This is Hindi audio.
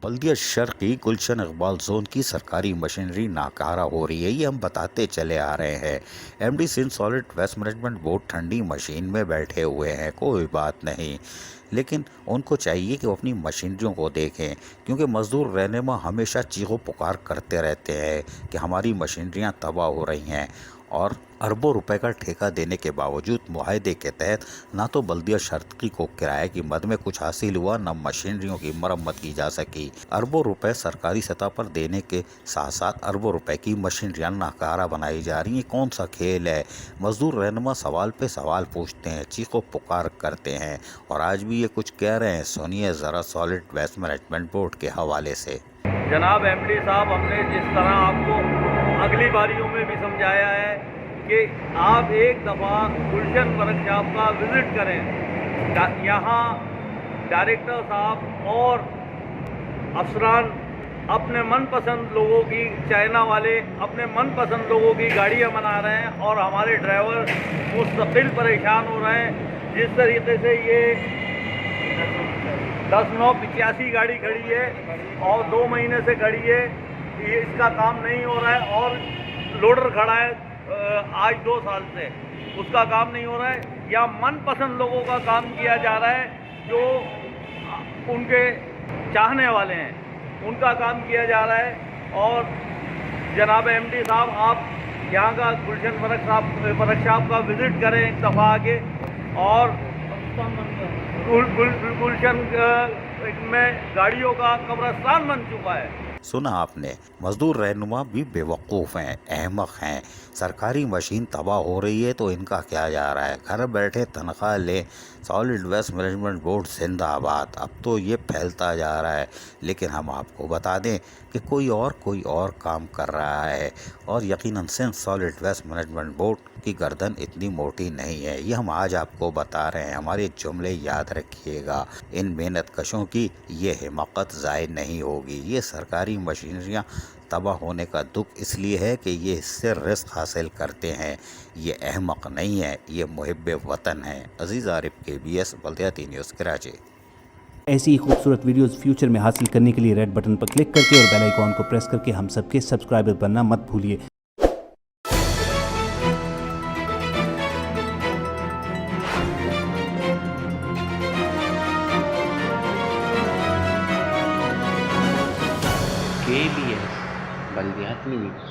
बल्दिया शर्की गुलशन इकबाल जोन की सरकारी मशीनरी नाकारा हो रही है, ये हम बताते चले आ रहे हैं। MD Sindh solid waste management board ठंडी मशीन में बैठे हुए हैं, कोई बात नहीं, लेकिन उनको चाहिए कि वो अपनी मशीनरियों को देखें, क्योंकि मजदूर रहने में हमेशा चीखो पुकार करते रहते हैं कि हमारी मशीनरियां तबाह हो रही हैं। और अरबों रुपए का ठेका देने के बावजूद मुआहदे के तहत ना तो बल्दिया शर्की को किराए की मद में कुछ हासिल हुआ, न मशीनरियों की मरम्मत की जा सकी। अरबों रुपए सरकारी सतह पर देने के साथ साथ अरबों रुपए की मशीनरियां नाकारा बनाई जा रही हैं। कौन सा खेल है? मजदूर रहनुमा सवाल पे सवाल पूछते हैं, चीखो पुकार करते हैं, और आज भी ये कुछ कह रहे हैं। सुनिए ज़रा सॉलिड वेस्ट मैनेजमेंट बोर्ड के हवाले से। जनाब एमडी साहब, हमने जिस तरह आपको अगली बारियों में भी समझाया है कि आप एक दफ़ा गुलशन वर्कशॉप का विज़िट करें। यहाँ डायरेक्टर साहब और अफसरान अपने मनपसंद लोगों की, चाइना वाले अपने मनपसंद लोगों की गाड़ियाँ बना रहे हैं और हमारे ड्राइवर मुस्तकिल परेशान हो रहे हैं। जिस तरीके से ये 10-9-85 गाड़ी खड़ी है और 2 महीने से खड़ी है, ये इसका काम नहीं हो रहा है। और लोडर खड़ा है आज 2 साल से, उसका काम नहीं हो रहा है। या मनपसंद लोगों का काम किया जा रहा है, जो उनके चाहने वाले हैं उनका काम किया जा रहा है। और जनाब एमडी साहब, आप यहाँ का गुलशन वर्कशॉप का विज़िट करें एक दफ़ा आके, और गुलशन में गाड़ियों का कब्रिस्तान बन चुका है। सुना आपने, मजदूर रहनुमा भी बेवकूफ़ हैं, अहमक हैं। सरकारी मशीन तबाह हो रही है तो इनका क्या जा रहा है? घर बैठे तनख्वाह ले, सॉलिड वेस्ट मैनेजमेंट बोर्ड जिंदाबाद। अब तो ये फैलता जा रहा है, लेकिन हम आपको बता दें कि कोई और काम कर रहा है। और यकीनन Sindh solid waste management board की गर्दन इतनी मोटी नहीं है, ये हम आज आपको बता रहे हैं। हमारे जुमले याद रखिएगा, इन मेहनत कशों की ये हिमाकत ज़ाय नहीं होगी। ये सरकारी मशीनरियाँ तबाह होने का दुख इसलिए है कि ये इससे रिस्क हासिल करते हैं। ये अहमक नहीं है, ये मुहिब्बे वतन है। अजीज़ आरिफ, KBS बल्दिया न्यूज़, कराची। ऐसी ही खूबसूरत वीडियोस फ्यूचर में हासिल करने के लिए रेड बटन पर क्लिक करके और बेल आइकॉन को प्रेस करके हम सबके सब्सक्राइबर बनना मत भूलिए। KBS बल्दियाती न्यूज़।